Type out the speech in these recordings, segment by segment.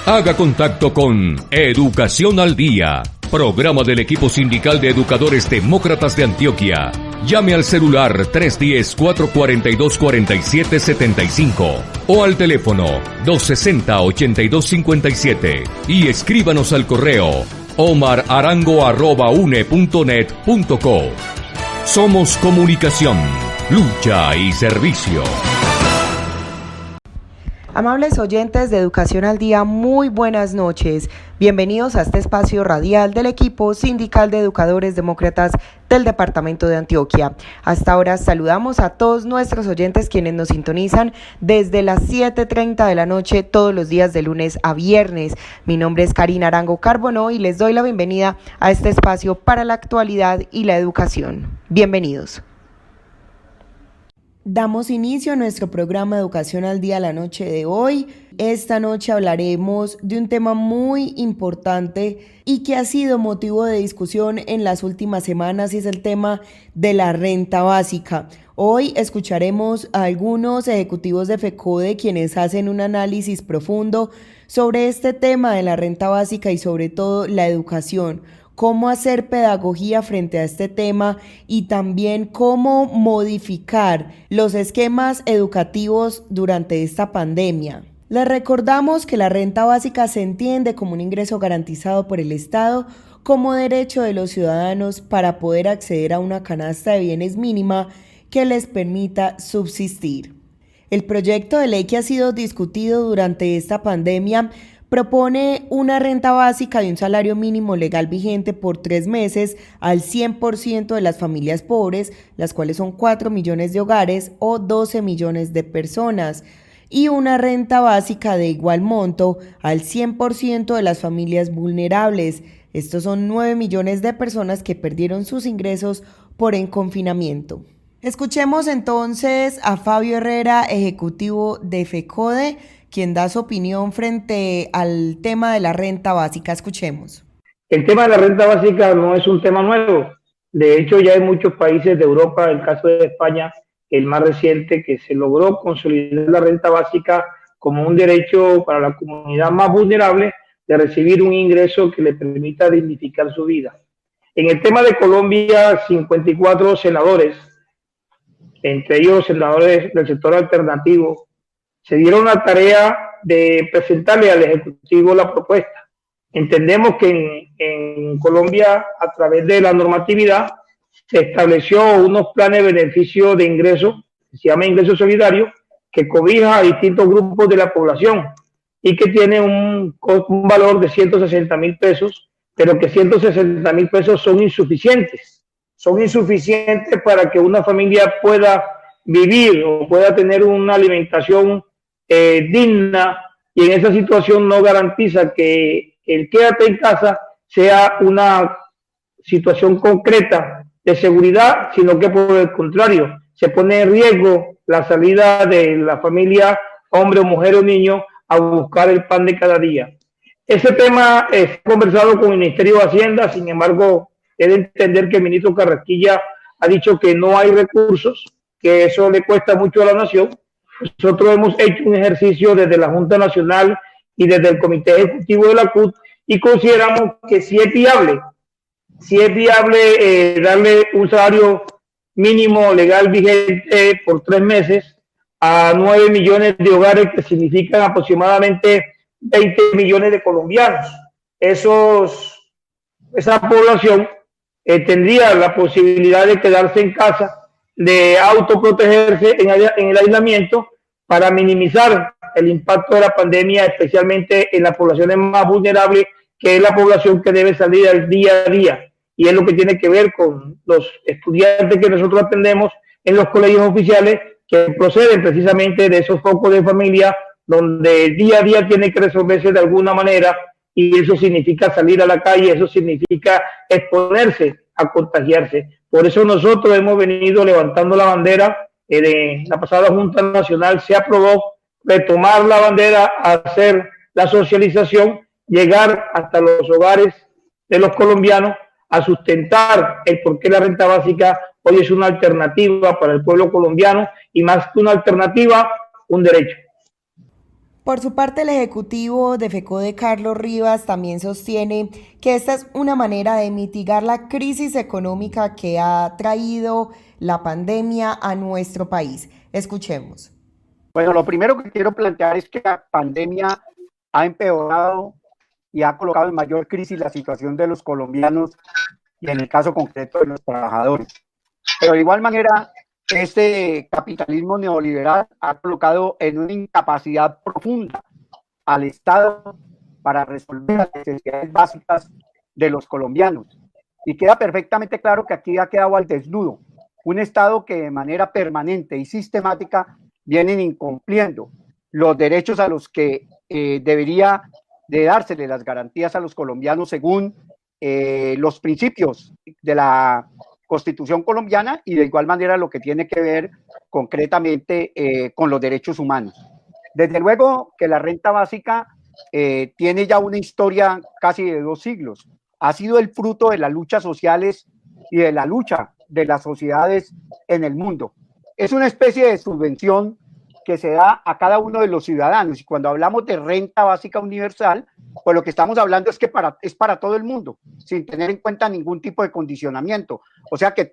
Haga contacto con Educación al Día, programa del equipo sindical de educadores demócratas de Antioquia. Llame al celular 310-442-4775 o al teléfono 260-8257 y escríbanos al correo omararango@une.net.co. Somos comunicación, lucha y servicio. Amables oyentes de Educación al Día, muy buenas noches. Bienvenidos a este espacio radial del equipo sindical de educadores demócratas del departamento de Antioquia. Hasta ahora saludamos a todos nuestros oyentes quienes nos sintonizan desde las 7:30 de la noche todos los días de lunes a viernes. Mi nombre es Karina Arango Carbonó y les doy la bienvenida a este espacio para la actualidad y la educación. Bienvenidos. Damos inicio a nuestro programa Educación al Día la noche de hoy. Esta noche hablaremos de un tema muy importante y que ha sido motivo de discusión en las últimas semanas, y es el tema de la renta básica. Hoy escucharemos a algunos ejecutivos de FECODE quienes hacen un análisis profundo sobre este tema de la renta básica y sobre todo la educación. Cómo hacer pedagogía frente a este tema y también cómo modificar los esquemas educativos durante esta pandemia. Les recordamos que la renta básica se entiende como un ingreso garantizado por el Estado como derecho de los ciudadanos para poder acceder a una canasta de bienes mínima que les permita subsistir. El proyecto de ley que ha sido discutido durante esta pandemia propone una renta básica de un salario mínimo legal vigente por 3 meses al 100% de las familias pobres, las cuales son 4 millones de hogares o 12 millones de personas, y una renta básica de igual monto al 100% de las familias vulnerables. Estos son 9 millones de personas que perdieron sus ingresos por el confinamiento. Escuchemos entonces a Fabio Herrera, ejecutivo de FECODE, quien da su opinión frente al tema de la renta básica. Escuchemos. El tema de la renta básica no es un tema nuevo. De hecho, ya hay muchos países de Europa, el caso de España, el más reciente, que se logró consolidar la renta básica como un derecho para la comunidad más vulnerable de recibir un ingreso que le permita dignificar su vida. En el tema de Colombia, 54 senadores, entre ellos senadores del sector alternativo, se dieron la tarea de presentarle al Ejecutivo la propuesta. Entendemos que en Colombia, a través de la normatividad, se estableció unos planes de beneficio de ingreso, que se llama ingreso solidario, que cobija a distintos grupos de la población y que tiene un valor de 160.000 pesos, pero que 160.000 pesos son insuficientes. Son insuficientes para que una familia pueda vivir o pueda tener una alimentación digna, y en esa situación no garantiza que el quédate en casa sea una situación concreta de seguridad, sino que por el contrario se pone en riesgo la salida de la familia, hombre o mujer o niño, a buscar el pan de cada día. Ese tema es conversado con el Ministerio de Hacienda. Sin embargo, he de entender que el ministro Carrasquilla ha dicho que no hay recursos, que eso le cuesta mucho a la nación. Nosotros hemos hecho un ejercicio desde la Junta Nacional y desde el Comité Ejecutivo de la CUT y consideramos que sí es viable darle un salario mínimo legal vigente por 3 meses a 9 millones de hogares, que significan aproximadamente 20 millones de colombianos. Esa población tendría la posibilidad de quedarse en casa, de autoprotegerse en el aislamiento para minimizar el impacto de la pandemia, especialmente en las poblaciones más vulnerables, que es la población que debe salir al día a día. Y es lo que tiene que ver con los estudiantes que nosotros atendemos en los colegios oficiales, que proceden precisamente de esos focos de familia donde día a día tiene que resolverse de alguna manera, y eso significa salir a la calle, eso significa exponerse a contagiarse. Por eso nosotros hemos venido levantando la bandera. De la pasada Junta Nacional se aprobó retomar la bandera, hacer la socialización, llegar hasta los hogares de los colombianos, a sustentar el por qué la renta básica hoy es una alternativa para el pueblo colombiano, y más que una alternativa, un derecho. Por su parte, el ejecutivo de FECODE, Carlos Rivas, también sostiene que esta es una manera de mitigar la crisis económica que ha traído la pandemia a nuestro país. Escuchemos. Bueno, lo primero que quiero plantear es que la pandemia ha empeorado y ha colocado en mayor crisis la situación de los colombianos y en el caso concreto de los trabajadores. Pero de igual manera, este capitalismo neoliberal ha colocado en una incapacidad profunda al Estado para resolver las necesidades básicas de los colombianos. Y queda perfectamente claro que aquí ha quedado al desnudo un Estado que de manera permanente y sistemática vienen incumpliendo los derechos a los que debería de dársele las garantías a los colombianos según los principios de la Constitución colombiana y de igual manera lo que tiene que ver concretamente con los derechos humanos. Desde luego que la renta básica tiene ya una historia casi de 2 siglos. Ha sido el fruto de las luchas sociales y de la lucha de las sociedades en el mundo. Es una especie de subvención que se da a cada uno de los ciudadanos. Y cuando hablamos de renta básica universal, pues lo que estamos hablando es que es para todo el mundo, sin tener en cuenta ningún tipo de condicionamiento. O sea que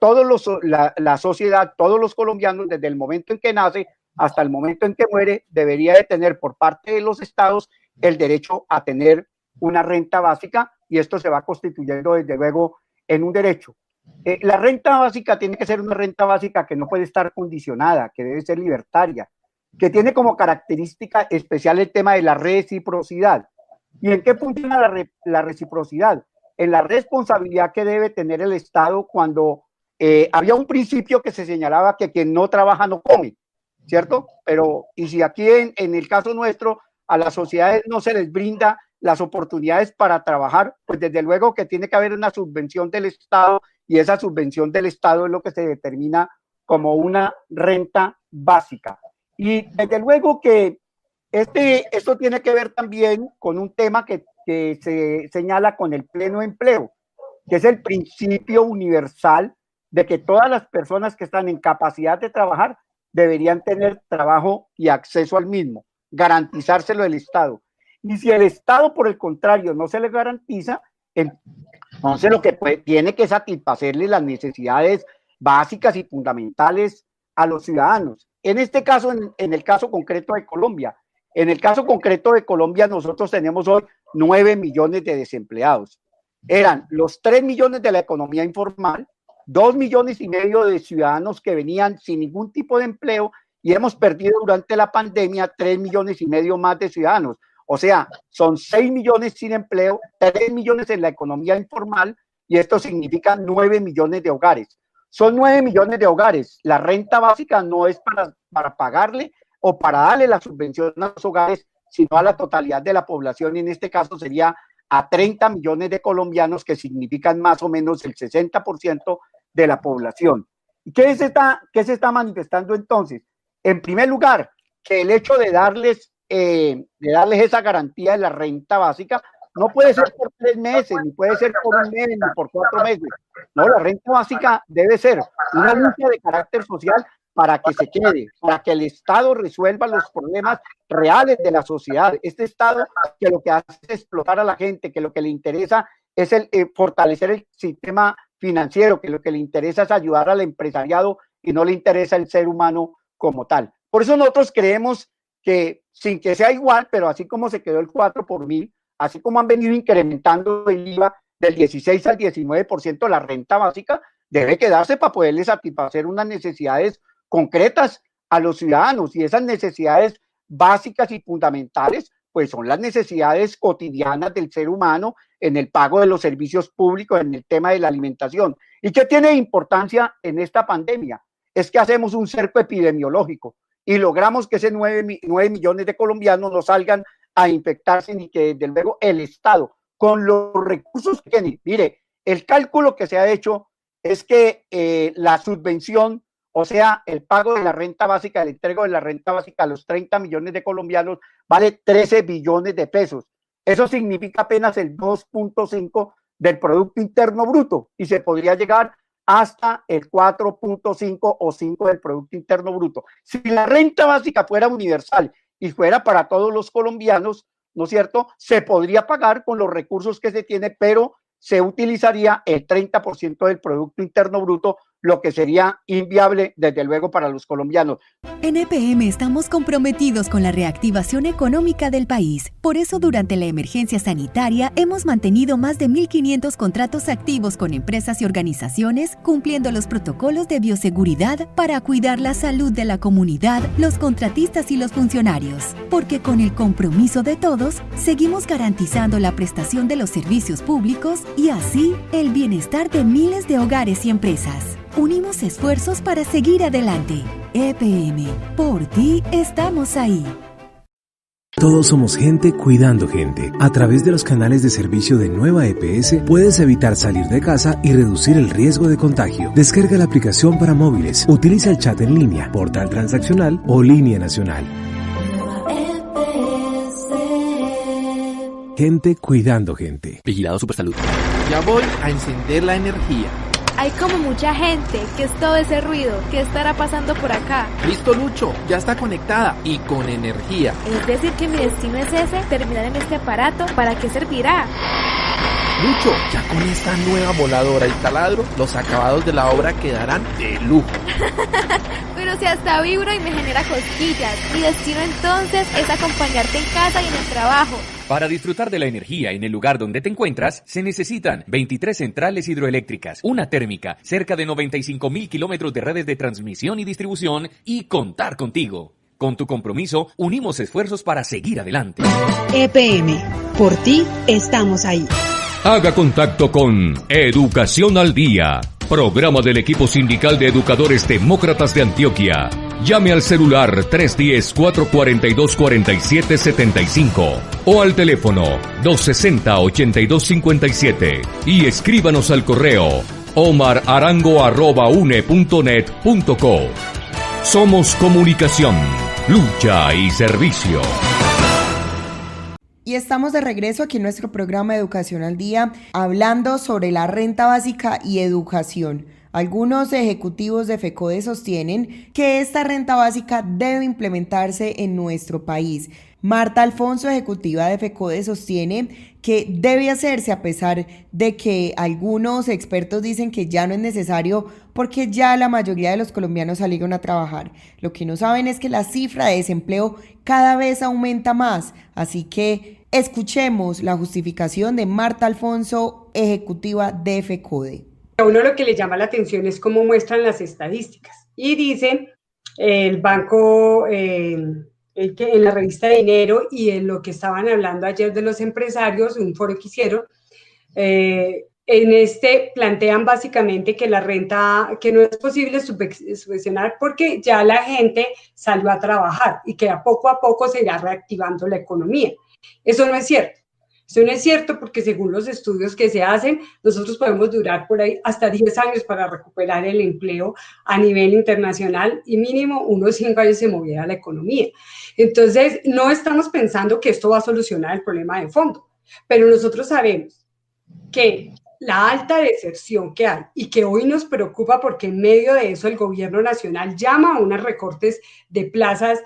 la sociedad, todos los colombianos, desde el momento en que nace hasta el momento en que muere, debería de tener por parte de los estados el derecho a tener una renta básica, y esto se va constituyendo desde luego en un derecho. La renta básica tiene que ser una renta básica que no puede estar condicionada, que debe ser libertaria, que tiene como característica especial el tema de la reciprocidad. ¿Y en qué funciona la reciprocidad? En la responsabilidad que debe tener el Estado cuando había un principio que se señalaba que quien no trabaja no come, ¿cierto? Pero, y si aquí en el caso nuestro a las sociedades no se les brinda las oportunidades para trabajar, pues desde luego que tiene que haber una subvención del Estado, y esa subvención del Estado es lo que se determina como una renta básica. Y desde luego que esto tiene que ver también con un tema que se señala con el pleno empleo, que es el principio universal de que todas las personas que están en capacidad de trabajar deberían tener trabajo y acceso al mismo, garantizárselo el Estado. Y si el Estado, por el contrario, no se le garantiza, entonces lo que tiene que satisfacerle las necesidades básicas y fundamentales a los ciudadanos. En este caso, en el caso concreto de Colombia, nosotros tenemos hoy 9 millones de desempleados. Eran los 3 millones de la economía informal, 2 millones y medio de ciudadanos que venían sin ningún tipo de empleo, y hemos perdido durante la pandemia 3 millones y medio más de ciudadanos. O sea, son 6 millones sin empleo, 3 millones en la economía informal, y esto significa 9 millones de hogares. Son 9 millones de hogares. La renta básica no es para pagarle o para darle la subvención a los hogares, sino a la totalidad de la población, y en este caso sería a 30 millones de colombianos, que significan más o menos el 60% de la población. ¿Y qué se está manifestando entonces? En primer lugar, que el hecho de darles esa garantía de la renta básica no puede ser por 3 meses, ni puede ser por 1 mes, ni por 4 meses. No, la renta básica debe ser una lucha de carácter social para que se quede, para que el Estado resuelva los problemas reales de la sociedad. Este Estado que lo que hace es explotar a la gente, que lo que le interesa es fortalecer el sistema financiero, que lo que le interesa es ayudar al empresariado y no le interesa el ser humano como tal. Por eso nosotros creemos que, sin que sea igual, pero así como se quedó el 4 por mil, así como han venido incrementando el IVA del 16 al 19%, la renta básica debe quedarse para poderle satisfacer unas necesidades concretas a los ciudadanos, y esas necesidades básicas y fundamentales pues son las necesidades cotidianas del ser humano en el pago de los servicios públicos, en el tema de la alimentación. ¿Y qué tiene importancia en esta pandemia? Es que hacemos un cerco epidemiológico y logramos que ese 9 millones de colombianos no salgan a infectarse, ni que desde luego el Estado, con los recursos que tiene. Mire, el cálculo que se ha hecho es que la subvención, o sea, el pago de la renta básica, el entrego de la renta básica a los 30 millones de colombianos vale 13 billones de pesos. Eso significa apenas el 2.5 del Producto Interno Bruto, y se podría llegar hasta el 4.5 o 5 del Producto Interno Bruto. Si la renta básica fuera universal y fuera para todos los colombianos, ¿no es cierto? Se podría pagar con los recursos que se tiene, pero se utilizaría el 30% del Producto Interno Bruto, lo que sería inviable, desde luego, para los colombianos. En EPM estamos comprometidos con la reactivación económica del país. Por eso, durante la emergencia sanitaria, hemos mantenido más de 1.500 contratos activos con empresas y organizaciones, cumpliendo los protocolos de bioseguridad para cuidar la salud de la comunidad, los contratistas y los funcionarios. Porque con el compromiso de todos, seguimos garantizando la prestación de los servicios públicos y así el bienestar de miles de hogares y empresas. Unimos esfuerzos para seguir adelante. EPM, por ti estamos ahí. Todos somos gente cuidando gente. A través de los canales de servicio de Nueva EPS puedes evitar salir de casa y reducir el riesgo de contagio. Descarga la aplicación para móviles, utiliza el chat en línea, portal transaccional o línea nacional. Gente cuidando gente. Vigilado Supersalud. Ya voy a encender la energía. Hay como mucha gente. ¿Qué es todo ese ruido? ¿Qué estará pasando por acá? Listo, Lucho, ya está conectada y con energía. Es decir que mi destino es ese, terminar en este aparato. ¿Para qué servirá? Lucho, ya con esta nueva voladora y taladro, los acabados de la obra quedarán de lujo. Pero si hasta vibro y me genera cosquillas. Mi destino entonces es acompañarte en casa y en el trabajo. Para disfrutar de la energía en el lugar donde te encuentras, se necesitan 23 centrales hidroeléctricas, una térmica, cerca de 95.000 kilómetros de redes de transmisión y distribución y contar contigo. Con tu compromiso, unimos esfuerzos para seguir adelante. EPM, por ti estamos ahí. Haga contacto con Educación al Día, programa del equipo sindical de educadores demócratas de Antioquia. Llame al celular 310-442-4775 o al teléfono 260-8257 y escríbanos al correo omararango@une.net.co. Somos comunicación, lucha y servicio. Y estamos de regreso aquí en nuestro programa Educación al Día, hablando sobre la renta básica y educación. Algunos ejecutivos de FECODE sostienen que esta renta básica debe implementarse en nuestro país. Marta Alfonso, ejecutiva de FECODE, sostiene que debe hacerse a pesar de que algunos expertos dicen que ya no es necesario porque ya la mayoría de los colombianos salieron a trabajar. Lo que no saben es que la cifra de desempleo cada vez aumenta más, así que escuchemos la justificación de Marta Alfonso, ejecutiva de FECODE. A uno lo que le llama la atención es cómo muestran las estadísticas y dicen el banco que en la revista de Dinero y en lo que estaban hablando ayer de los empresarios, un foro que hicieron, plantean básicamente que la renta, que no es posible subvencionar porque ya la gente salió a trabajar y que a poco se irá reactivando la economía. Eso no es cierto. Eso no es cierto porque según los estudios que se hacen, nosotros podemos durar por ahí hasta 10 años para recuperar el empleo a nivel internacional y mínimo unos 5 años se moviera la economía. Entonces, no estamos pensando que esto va a solucionar el problema de fondo, pero nosotros sabemos que la alta deserción que hay y que hoy nos preocupa porque en medio de eso el gobierno nacional llama a unos recortes de plazas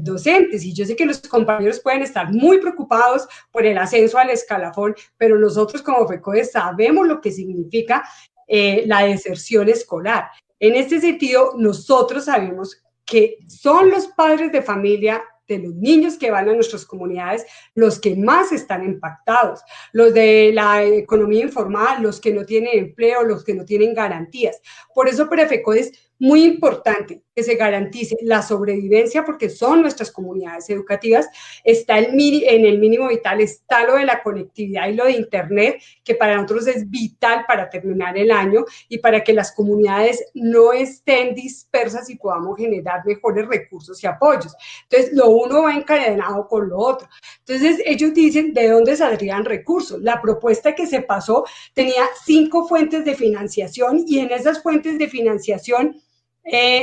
docentes y yo sé que los compañeros pueden estar muy preocupados por el ascenso al escalafón, pero nosotros como FECODE sabemos lo que significa la deserción escolar. En este sentido, nosotros sabemos que son los padres de familia de los niños que van a nuestras comunidades, los que más están impactados, los de la economía informal, los que no tienen empleo, los que no tienen garantías. Por eso para FECODE es muy importante que se garantice la sobrevivencia porque son nuestras comunidades educativas, está en el mínimo vital, está lo de la conectividad y lo de internet, que para nosotros es vital para terminar el año y para que las comunidades no estén dispersas y podamos generar mejores recursos y apoyos. Entonces, lo uno va encadenado con lo otro. Entonces, ellos dicen, ¿de dónde saldrían recursos? La propuesta que se pasó tenía 5 fuentes de financiación y en esas fuentes de financiación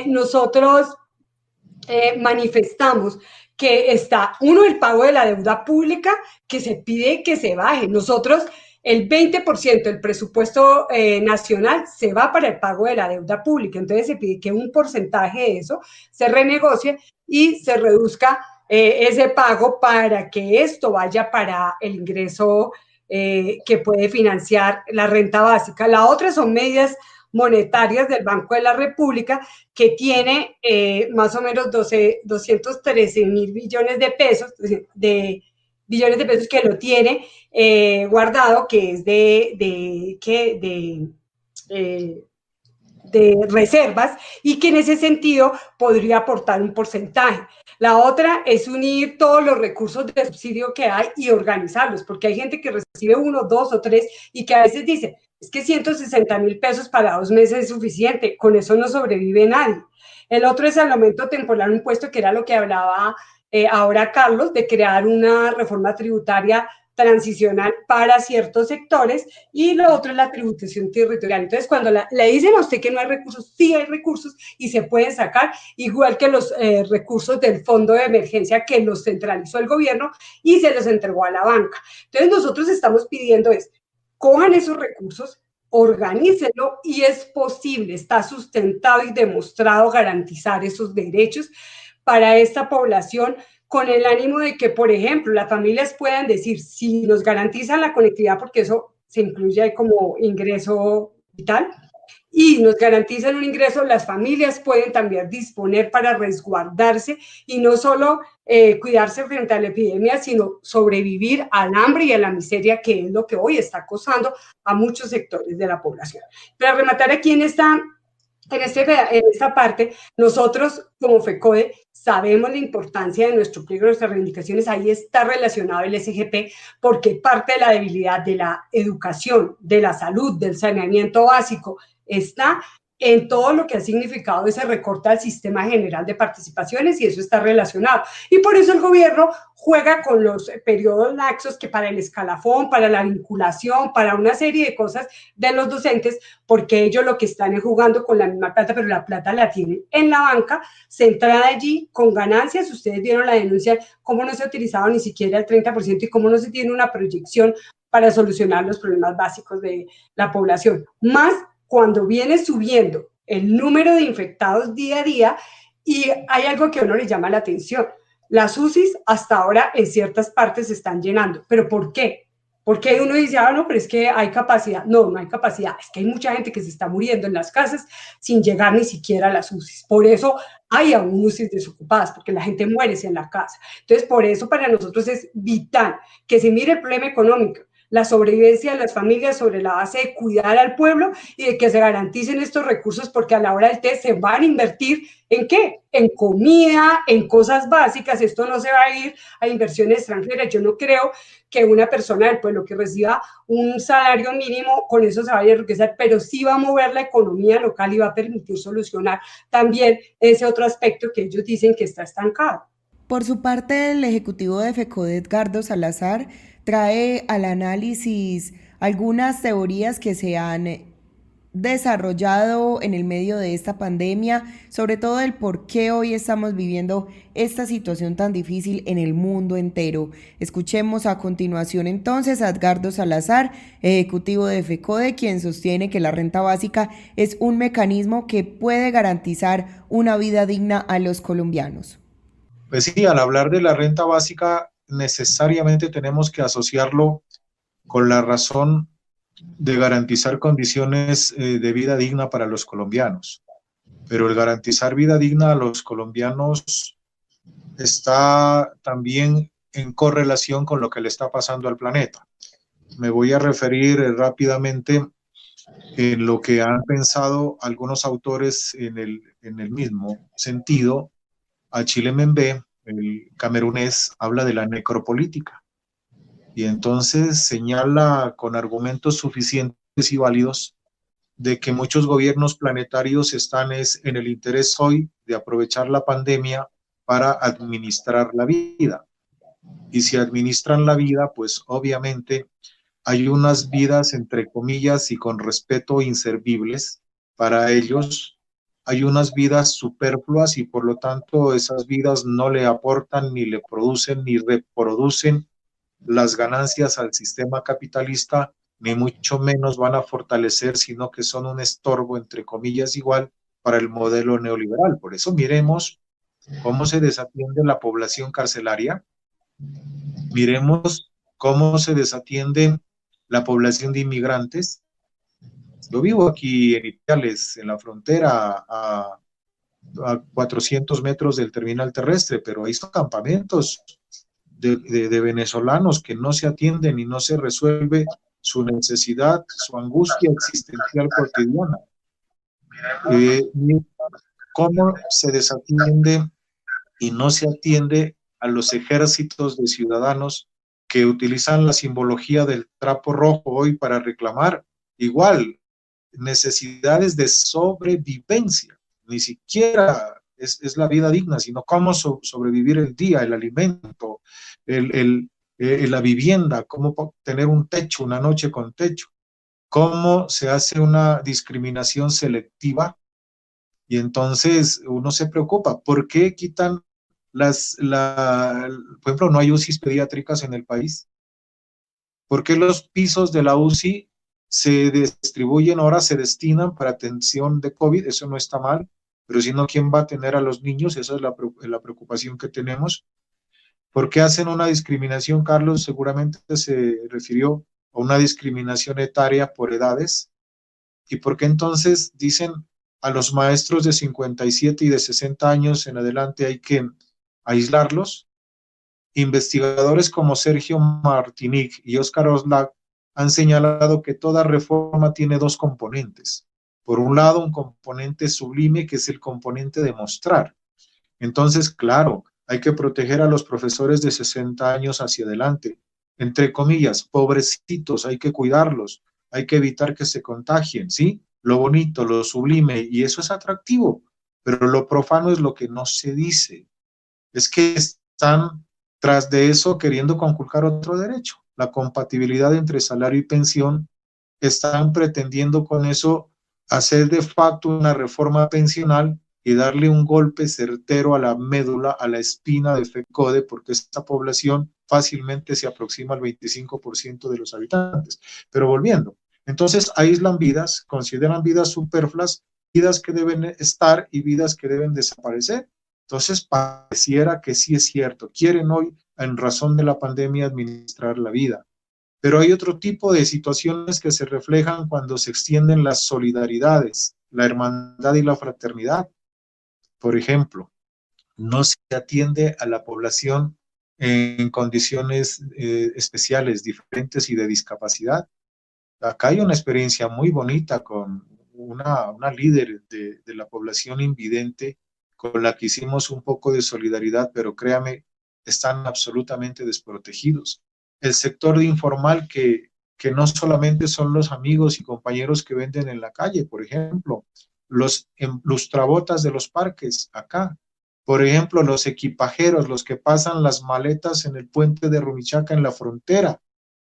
nosotros manifestamos que está, uno, el pago de la deuda pública, que se pide que se baje. Nosotros, el 20% del presupuesto nacional se va para el pago de la deuda pública. Entonces, se pide que un porcentaje de eso se renegocie y se reduzca ese pago para que esto vaya para el ingreso que puede financiar la renta básica. La otra son medidas monetarias del Banco de la República, que tiene más o menos 213.000 billones de pesos, billones de pesos que lo tiene guardado, que es de reservas, y que en ese sentido podría aportar un porcentaje. La otra es unir todos los recursos de subsidio que hay y organizarlos, porque hay gente que recibe 1, 2 o 3 y que a veces dice, es que 160.000 pesos para 2 meses es suficiente, con eso no sobrevive nadie. El otro es el aumento temporal de impuesto, que era lo que hablaba ahora Carlos, de crear una reforma tributaria transicional para ciertos sectores, y lo otro es la tributación territorial. Entonces, cuando le dicen a usted que no hay recursos, sí hay recursos y se pueden sacar, igual que los recursos del fondo de emergencia que los centralizó el gobierno y se los entregó a la banca. Entonces, nosotros estamos pidiendo cojan esos recursos, organícenlo, y es posible, está sustentado y demostrado garantizar esos derechos para esta población, con el ánimo de que, por ejemplo, las familias puedan decir, si nos garantizan la conectividad, porque eso se incluye ahí como ingreso vital, y nos garantizan un ingreso, las familias pueden también disponer para resguardarse y no solo cuidarse frente a la epidemia, sino sobrevivir al hambre y a la miseria, que es lo que hoy está acosando a muchos sectores de la población. Para rematar aquí en esta parte, nosotros como FECODE sabemos la importancia de nuestro pliego, nuestras reivindicaciones. Ahí está relacionado el SGP, porque parte de la debilidad de la educación, de la salud, del saneamiento básico, está en todo lo que ha significado ese recorte al sistema general de participaciones, y eso está relacionado. Y por eso el gobierno juega con los periodos laxos, que para el escalafón, para la vinculación, para una serie de cosas de los docentes, porque ellos lo que están es jugando con la misma plata, pero la plata la tienen en la banca, centrada allí, con ganancias. Ustedes vieron la denuncia, cómo no se ha utilizado ni siquiera el 30% y cómo no se tiene una proyección para solucionar los problemas básicos de la población. Más cuando viene subiendo el número de infectados día a día, y hay algo que a uno le llama la atención. Las UCIs hasta ahora en ciertas partes se están llenando. ¿Pero por qué? Porque uno dice, no, pero es que hay capacidad. No, no hay capacidad. Es que hay mucha gente que se está muriendo en las casas sin llegar ni siquiera a las UCIs. Por eso hay aún UCIs desocupadas, porque la gente muere en la casa. Entonces, por eso para nosotros es vital que se mire el problema económico, la sobrevivencia de las familias sobre la base de cuidar al pueblo y de que se garanticen estos recursos, porque a la hora del té se van a invertir ¿en qué? En comida, en cosas básicas. Esto no se va a ir a inversiones extranjeras. Yo no creo que una persona del pueblo que reciba un salario mínimo con eso se vaya a enriquecer, pero sí va a mover la economía local y va a permitir solucionar también ese otro aspecto que ellos dicen que está estancado. Por su parte, el ejecutivo de FECODE, Edgardo Salazar, trae al análisis algunas teorías que se han desarrollado en el medio de esta pandemia, sobre todo el por qué hoy estamos viviendo esta situación tan difícil en el mundo entero. Escuchemos a continuación entonces a Edgardo Salazar, ejecutivo de FECODE, quien sostiene que la renta básica es un mecanismo que puede garantizar una vida digna a los colombianos. Pues sí, al hablar de la renta básica, necesariamente tenemos que asociarlo con la razón de garantizar condiciones de vida digna para los colombianos. Pero el garantizar vida digna a los colombianos está también en correlación con lo que le está pasando al planeta. Me voy a referir rápidamente en lo que han pensado algunos autores en el mismo sentido. Achille Mbembe, el camerunés, habla de la necropolítica y entonces señala con argumentos suficientes y válidos de que muchos gobiernos planetarios están en el interés hoy de aprovechar la pandemia para administrar la vida. Y si administran la vida, pues obviamente hay unas vidas, entre comillas y con respeto, inservibles para ellos. Hay unas vidas superfluas y por lo tanto esas vidas no le aportan, ni le producen, ni reproducen las ganancias al sistema capitalista, ni mucho menos van a fortalecer, sino que son un estorbo, entre comillas, igual para el modelo neoliberal. Por eso miremos cómo se desatiende la población carcelaria, miremos cómo se desatiende la población de inmigrantes. Yo vivo aquí en Ipiales, en la frontera, a 400 metros del terminal terrestre, pero ahí son campamentos de venezolanos que no se atienden y no se resuelve su necesidad, su angustia existencial cotidiana. Cómo se desatiende y no se atiende a los ejércitos de ciudadanos que utilizan la simbología del trapo rojo hoy para reclamar igual necesidades de sobrevivencia. Ni siquiera es la vida digna, sino cómo sobrevivir el día, el alimento, la vivienda, cómo tener un techo, una noche con techo, cómo se hace una discriminación selectiva. Y entonces uno se preocupa, ¿por qué quitan por ejemplo, no hay UCIs pediátricas en el país? ¿Por qué los pisos de la UCI se distribuyen, ahora se destinan para atención de COVID? Eso no está mal, pero si no, ¿quién va a atender a los niños? Esa es la preocupación que tenemos. ¿Por qué hacen una discriminación? Carlos seguramente se refirió a una discriminación etaria por edades. ¿Y por qué entonces dicen a los maestros de 57 y de 60 años en adelante hay que aislarlos? Investigadores como Sergio Martinic y Óscar Oslak han señalado que toda reforma tiene dos componentes. Por un lado, un componente sublime, que es el componente de mostrar. Entonces, claro, hay que proteger a los profesores de 60 años hacia adelante. Entre comillas, pobrecitos, hay que cuidarlos, hay que evitar que se contagien, ¿sí? Lo bonito, lo sublime, y eso es atractivo, pero lo profano es lo que no se dice. Es que están tras de eso queriendo conculcar otro derecho, la compatibilidad entre salario y pensión. Están pretendiendo con eso hacer de facto una reforma pensional y darle un golpe certero a la médula, a la espina de FECODE, porque esta población fácilmente se aproxima al 25% de los habitantes. Pero volviendo, entonces aíslan vidas, consideran vidas superfluas, vidas que deben estar y vidas que deben desaparecer. Entonces pareciera que sí es cierto, quieren hoy, en razón de la pandemia, administrar la vida. Pero hay otro tipo de situaciones que se reflejan cuando se extienden las solidaridades, la hermandad y la fraternidad. Por ejemplo, no se atiende a la población en condiciones especiales, diferentes y de discapacidad. Acá hay una experiencia muy bonita con una líder de la población invidente con la que hicimos un poco de solidaridad, pero créame, están absolutamente desprotegidos. El sector informal que no solamente son los amigos y compañeros que venden en la calle, por ejemplo, los lustrabotas de los parques acá, por ejemplo, los equipajeros, los que pasan las maletas en el puente de Rumichaca en la frontera,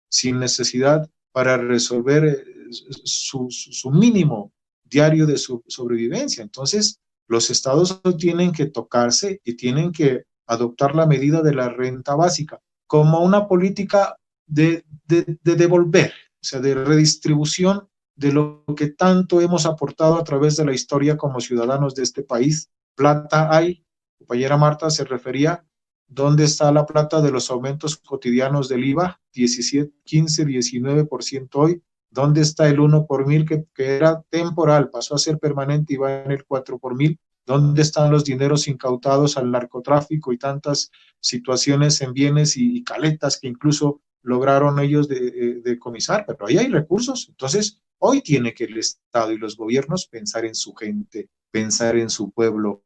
sin necesidad para resolver su mínimo diario de su sobrevivencia. Entonces, los estados tienen que tocarse y tienen que adoptar la medida de la renta básica como una política de devolver, o sea, de redistribución de lo que tanto hemos aportado a través de la historia como ciudadanos de este país. Plata hay, compañera Marta se refería, ¿dónde está la plata de los aumentos cotidianos del IVA? 17, 15, 19% hoy. ¿Dónde está el 1 por mil que era temporal, pasó a ser permanente y va en el 4 por mil? ¿Dónde están los dineros incautados al narcotráfico y tantas situaciones en bienes y caletas que incluso lograron ellos decomisar? Pero ahí hay recursos. Entonces, hoy tiene que el Estado y los gobiernos pensar en su gente, pensar en su pueblo,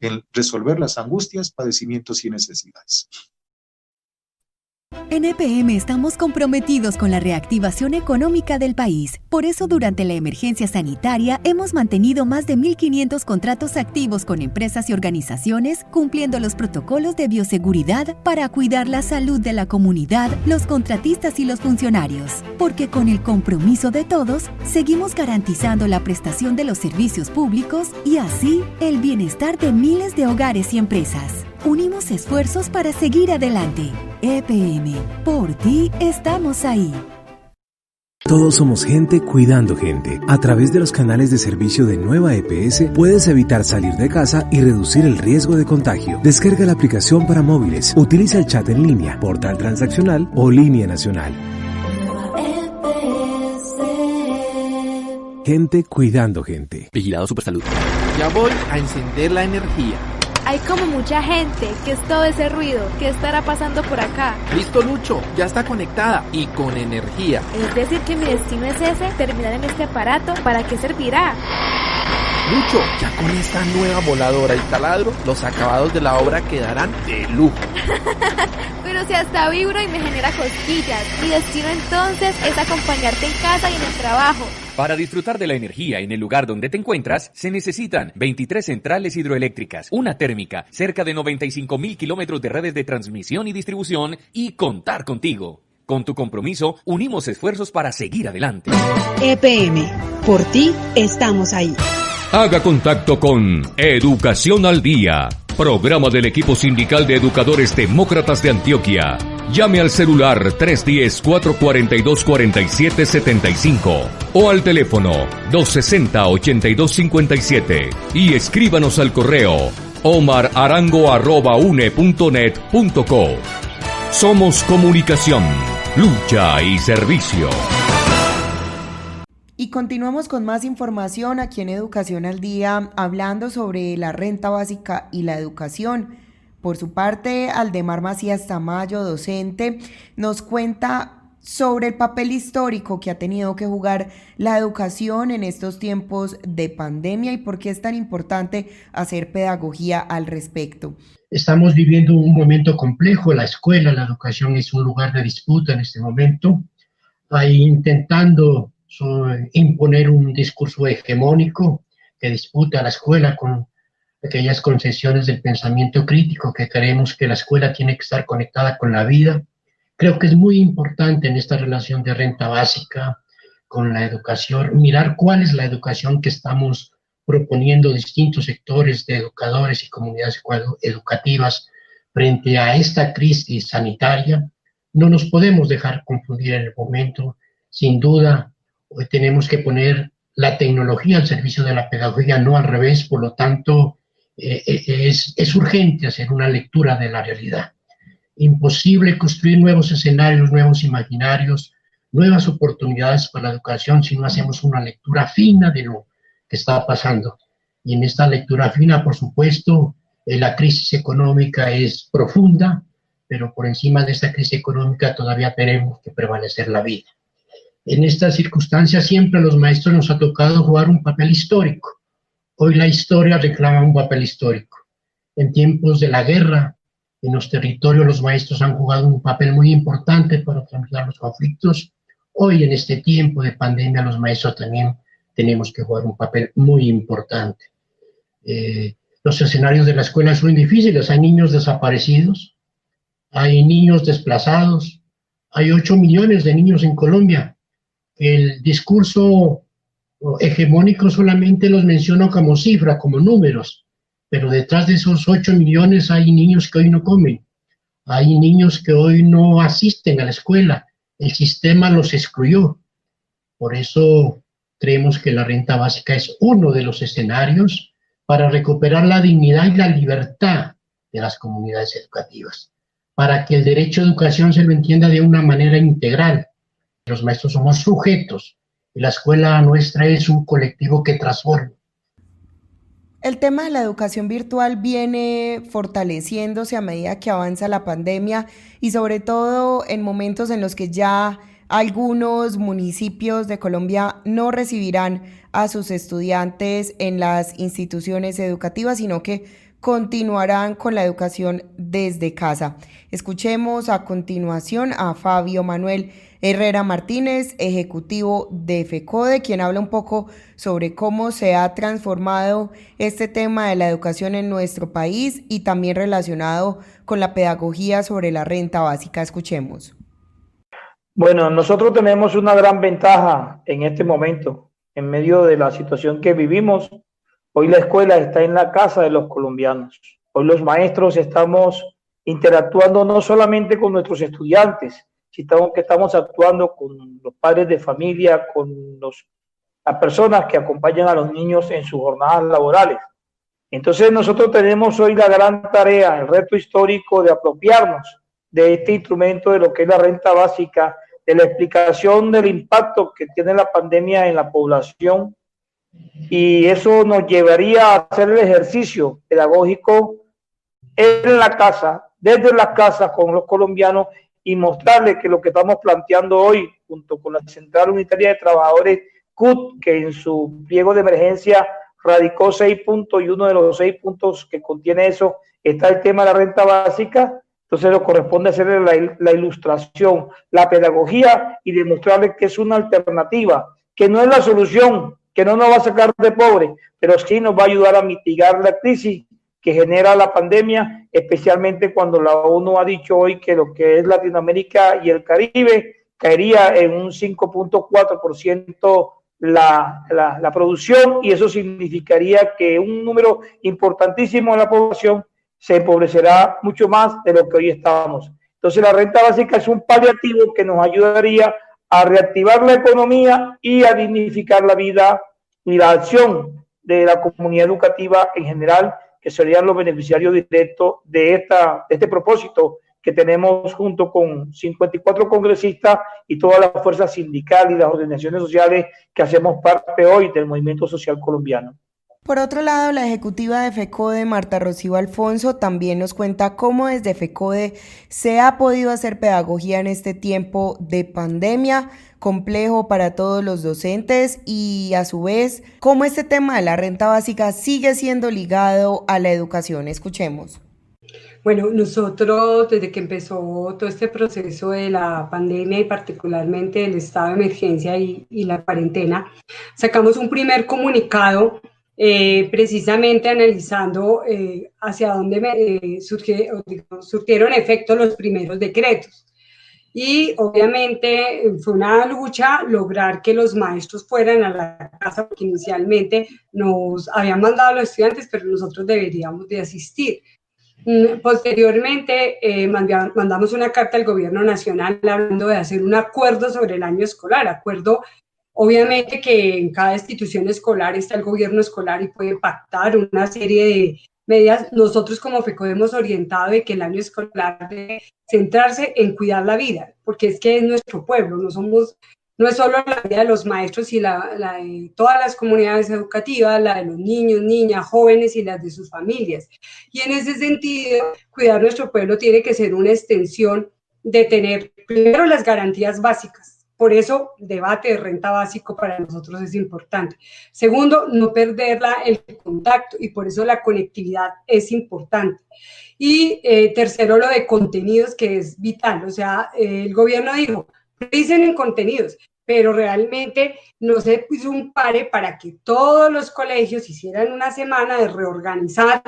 en resolver las angustias, padecimientos y necesidades. En EPM estamos comprometidos con la reactivación económica del país. Por eso, durante la emergencia sanitaria, hemos mantenido más de 1.500 contratos activos con empresas y organizaciones, cumpliendo los protocolos de bioseguridad para cuidar la salud de la comunidad, los contratistas y los funcionarios. Porque con el compromiso de todos, seguimos garantizando la prestación de los servicios públicos y así el bienestar de miles de hogares y empresas. Unimos esfuerzos para seguir adelante. EPM, por ti estamos ahí. Todos somos gente cuidando gente. A través de los canales de servicio de Nueva EPS puedes evitar salir de casa y reducir el riesgo de contagio. Descarga la aplicación para móviles, utiliza el chat en línea, portal transaccional o línea nacional. Gente cuidando gente. Vigilado Supersalud. Ya voy a encender la energía. Hay como mucha gente. ¿Qué es todo ese ruido? ¿Qué estará pasando por acá? Listo, Lucho, ya está conectada y con energía. Es decir que mi destino es ese, terminar en este aparato. ¿Para qué servirá? Lucho, ya con esta nueva voladora y taladro, los acabados de la obra quedarán de lujo. Pero si hasta vibro y me genera cosquillas. Mi destino entonces es acompañarte en casa y en el trabajo. Para disfrutar de la energía en el lugar donde te encuentras, se necesitan 23 centrales hidroeléctricas, una térmica, cerca de 95.000 kilómetros de redes de transmisión y distribución y contar contigo. Con tu compromiso, unimos esfuerzos para seguir adelante. EPM, por ti estamos ahí. Haga contacto con Educación al Día, programa del equipo sindical de educadores demócratas de Antioquia. Llame al celular 310-442-4775 o al teléfono 260-8257 y escríbanos al correo omararango@une.net.co. Somos comunicación, lucha y servicio. Y continuamos con más información aquí en Educación al Día, hablando sobre la renta básica y la educación. Por su parte, Aldemar Macías Tamayo, docente, nos cuenta sobre el papel histórico que ha tenido que jugar la educación en estos tiempos de pandemia y por qué es tan importante hacer pedagogía al respecto. Estamos viviendo un momento complejo. La escuela, la educación es un lugar de disputa en este momento. Ahí intentando imponer un discurso hegemónico que disputa a la escuela con aquellas concesiones del pensamiento crítico que creemos que la escuela tiene que estar conectada con la vida. Creo que es muy importante en esta relación de renta básica con la educación, mirar cuál es la educación que estamos proponiendo distintos sectores de educadores y comunidades educativas frente a esta crisis sanitaria. No nos podemos dejar confundir en el momento. Sin duda, hoy tenemos que poner la tecnología al servicio de la pedagogía, no al revés. Por lo tanto, es urgente hacer una lectura de la realidad. Imposible construir nuevos escenarios, nuevos imaginarios, nuevas oportunidades para la educación si no hacemos una lectura fina de lo que está pasando. Y en esta lectura fina, por supuesto, la crisis económica es profunda, pero por encima de esta crisis económica todavía tenemos que prevalecer la vida. En estas circunstancias siempre a los maestros nos ha tocado jugar un papel histórico. Hoy la historia reclama un papel histórico. En tiempos de la guerra, en los territorios los maestros han jugado un papel muy importante para transitar los conflictos. Hoy en este tiempo de pandemia los maestros también tenemos que jugar un papel muy importante. Los escenarios de la escuela son difíciles. Hay niños desaparecidos, hay niños desplazados, hay 8 millones de niños en Colombia. El discurso hegemónico solamente los menciona como cifra, como números, pero detrás de esos 8 millones hay niños que hoy no comen, hay niños que hoy no asisten a la escuela, el sistema los excluyó. Por eso creemos que la renta básica es uno de los escenarios para recuperar la dignidad y la libertad de las comunidades educativas, para que el derecho a educación se lo entienda de una manera integral. Los maestros somos sujetos y la escuela nuestra es un colectivo que transforma. El tema de la educación virtual viene fortaleciéndose a medida que avanza la pandemia y sobre todo en momentos en los que ya algunos municipios de Colombia no recibirán a sus estudiantes en las instituciones educativas, sino que continuarán con la educación desde casa. Escuchemos a continuación a Fabio Manuel Herrera Martínez, ejecutivo de FECODE, quien habla un poco sobre cómo se ha transformado este tema de la educación en nuestro país y también relacionado con la pedagogía sobre la renta básica. Escuchemos. Bueno, nosotros tenemos una gran ventaja en este momento, en medio de la situación que vivimos. Hoy la escuela está en la casa de los colombianos. Hoy los maestros estamos interactuando no solamente con nuestros estudiantes, que estamos actuando con los padres de familia, con las personas que acompañan a los niños en sus jornadas laborales. Entonces nosotros tenemos hoy la gran tarea, el reto histórico de apropiarnos de este instrumento de lo que es la renta básica, de la explicación del impacto que tiene la pandemia en la población, y eso nos llevaría a hacer el ejercicio pedagógico en la casa, desde las casas con los colombianos, y mostrarles que lo que estamos planteando hoy, junto con la Central Unitaria de Trabajadores CUT, que en su pliego de emergencia radicó 6 puntos, y uno de los 6 puntos que contiene eso está el tema de la renta básica. Entonces nos corresponde hacer la ilustración, la pedagogía, y demostrarles que es una alternativa, que no es la solución, que no nos va a sacar de pobre, pero sí nos va a ayudar a mitigar la crisis que genera la pandemia, especialmente cuando la ONU ha dicho hoy que lo que es Latinoamérica y el Caribe caería en un 5.4% la producción, y eso significaría que un número importantísimo de la población se empobrecerá mucho más de lo que hoy estamos. Entonces la renta básica es un paliativo que nos ayudaría a reactivar la economía y a dignificar la vida y la acción de la comunidad educativa en general, que serían los beneficiarios directos de este propósito que tenemos junto con 54 congresistas y todas las fuerzas sindicales y las organizaciones sociales que hacemos parte hoy del movimiento social colombiano. Por otro lado, la ejecutiva de FECODE, Marta Rocío Alfonso, también nos cuenta cómo desde FECODE se ha podido hacer pedagogía en este tiempo de pandemia complejo para todos los docentes, y a su vez, cómo este tema de la renta básica sigue siendo ligado a la educación. Escuchemos. Bueno, nosotros desde que empezó todo este proceso de la pandemia y particularmente el estado de emergencia y la cuarentena, sacamos un primer comunicado precisamente analizando hacia dónde surtieron efecto los primeros decretos. Y obviamente fue una lucha lograr que los maestros fueran a la casa, porque inicialmente nos habían mandado a los estudiantes, pero nosotros deberíamos de asistir. Posteriormente mandamos una carta al gobierno nacional hablando de hacer un acuerdo sobre el año escolar, acuerdo obviamente que en cada institución escolar está el gobierno escolar y puede pactar una serie de medidas. Nosotros como FECODE hemos orientado de que el año escolar debe centrarse en cuidar la vida, porque es que es nuestro pueblo, no es solo la vida de los maestros y la de todas las comunidades educativas, la de los niños, niñas, jóvenes y las de sus familias. Y en ese sentido, cuidar nuestro pueblo tiene que ser una extensión de tener primero las garantías básicas. Por eso, el debate de renta básico para nosotros es importante. Segundo, no perder el contacto, y por eso la conectividad es importante. Y tercero, lo de contenidos, que es vital. O sea, el gobierno dijo, prioricen en contenidos, pero realmente no se puso un pare para que todos los colegios hicieran una semana de reorganizar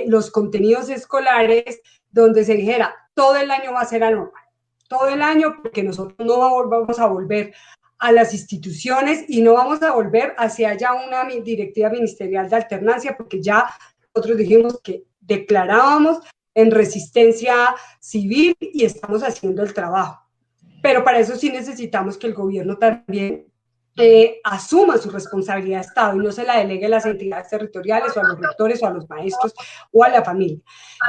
los contenidos escolares, donde se dijera, todo el año va a ser anormal. Todo el año, porque nosotros no vamos a volver a las instituciones y no vamos a volver hacia ya una directiva ministerial de alternancia, porque ya nosotros dijimos que declarábamos en resistencia civil y estamos haciendo el trabajo. Pero para eso sí necesitamos que el gobierno también asuma su responsabilidad de Estado y no se la delegue a las entidades territoriales o a los rectores o a los maestros o a la familia.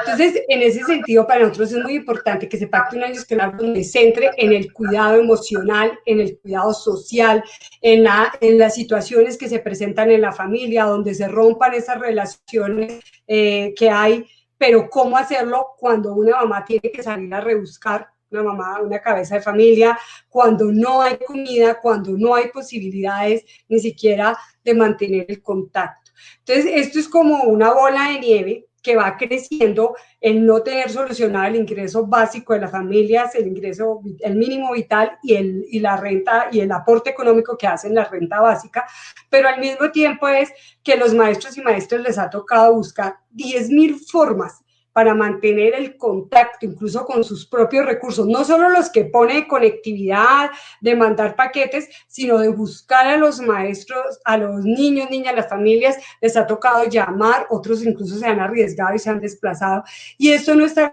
Entonces, en ese sentido, para nosotros es muy importante que se pacte un año escolar donde se centre en el cuidado emocional, en el cuidado social, en las situaciones que se presentan en la familia, donde se rompan esas relaciones que hay, pero cómo hacerlo cuando una mamá tiene que salir a rebuscar, una mamá, una cabeza de familia, cuando no hay comida, cuando no hay posibilidades ni siquiera de mantener el contacto. Entonces, esto es como una bola de nieve que va creciendo, el no tener solucionado el ingreso básico de las familias, el mínimo vital y la renta y el aporte económico que hacen la renta básica, pero al mismo tiempo es que los maestros y maestras les ha tocado buscar 10.000 formas para mantener el contacto, incluso con sus propios recursos, no solo los que pone conectividad, de mandar paquetes, sino de buscar a los maestros, a los niños, niñas, las familias, les ha tocado llamar, otros incluso se han arriesgado y se han desplazado, y esto no está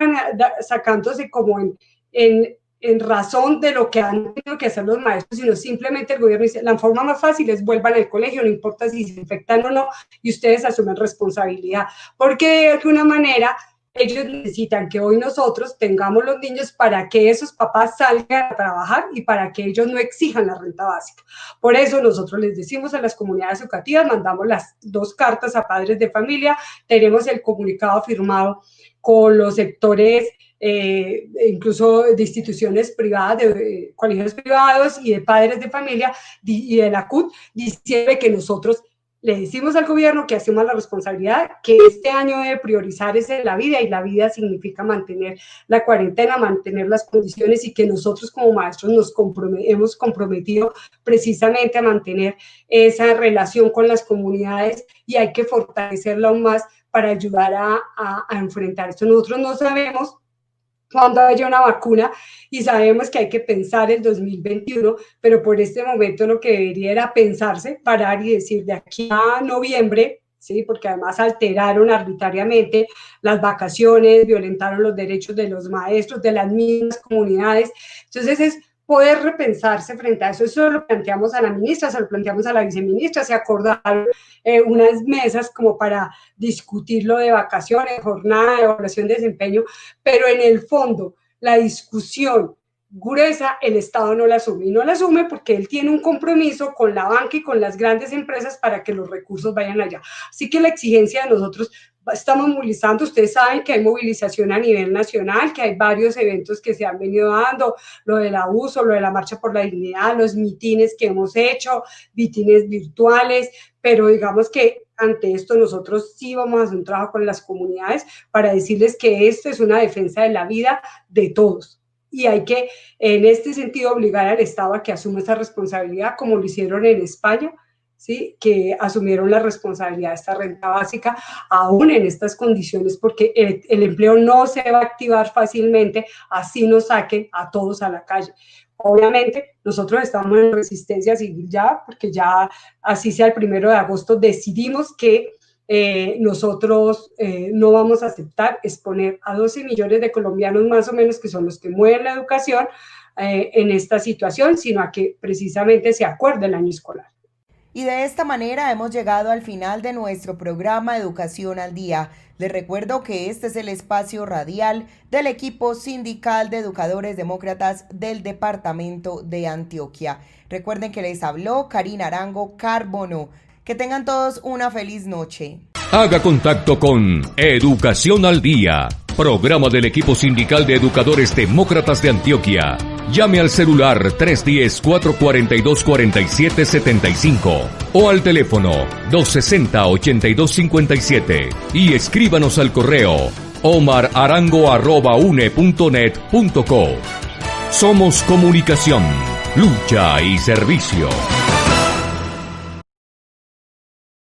sacándose como en en razón de lo que han tenido que hacer los maestros, sino simplemente el gobierno dice, la forma más fácil es vuelvan al colegio, no importa si se infectan o no, y ustedes asumen responsabilidad, porque de alguna manera ellos necesitan que hoy nosotros tengamos los niños para que esos papás salgan a trabajar y para que ellos no exijan la renta básica. Por eso nosotros les decimos a las comunidades educativas, mandamos las 2 cartas a padres de familia, tenemos el comunicado firmado con los sectores, incluso de instituciones privadas, de colegios privados y de padres de familia y de la CUT, diciendo que nosotros le decimos al gobierno que asuma la responsabilidad, que este año debe priorizar es la vida, y la vida significa mantener la cuarentena, mantener las condiciones, y que nosotros como maestros hemos comprometido precisamente a mantener esa relación con las comunidades, y hay que fortalecerla aún más para ayudar a enfrentar esto. Nosotros no sabemos cuando haya una vacuna y sabemos que hay que pensar el 2021, pero por este momento lo que debería era pensarse, parar y decir de aquí a noviembre, ¿sí? Porque además alteraron arbitrariamente las vacaciones, violentaron los derechos de los maestros, de las mismas comunidades. Entonces es poder repensarse frente a eso. Eso lo planteamos a la ministra, se lo planteamos a la viceministra, se acordaron unas mesas como para discutir lo de vacaciones, jornada de evaluación de desempeño, pero en el fondo la discusión gruesa el Estado no la asume, y no la asume porque él tiene un compromiso con la banca y con las grandes empresas para que los recursos vayan allá. Así que la exigencia de nosotros, estamos movilizando, ustedes saben que hay movilización a nivel nacional, que hay varios eventos que se han venido dando, lo del abuso, lo de la Marcha por la Dignidad, los mitines que hemos hecho, mitines virtuales, pero digamos que ante esto nosotros sí vamos a hacer un trabajo con las comunidades para decirles que esto es una defensa de la vida de todos. Y hay que, en este sentido, obligar al Estado a que asuma esa responsabilidad, como lo hicieron en España, ¿sí? Que asumieron la responsabilidad de esta renta básica, aún en estas condiciones, porque el empleo no se va a activar fácilmente, así nos saquen a todos a la calle. Obviamente, nosotros estamos en resistencia civil ya, porque ya, así sea el 1 de agosto, decidimos que nosotros no vamos a aceptar exponer a 12 millones de colombianos más o menos, que son los que mueven la educación, en esta situación, sino a que precisamente se acuerde el año escolar. Y de esta manera hemos llegado al final de nuestro programa Educación al Día. Les recuerdo que este es el espacio radial del equipo sindical de educadores demócratas del departamento de Antioquia. Recuerden que les habló Karina Arango Carbono. Que tengan todos una feliz noche. Haga contacto con Educación al Día, programa del equipo sindical de educadores demócratas de Antioquia. Llame al celular 310-442-4775 o al teléfono 260-8257 y escríbanos al correo omararango@une.net.co. Somos comunicación, lucha y servicio.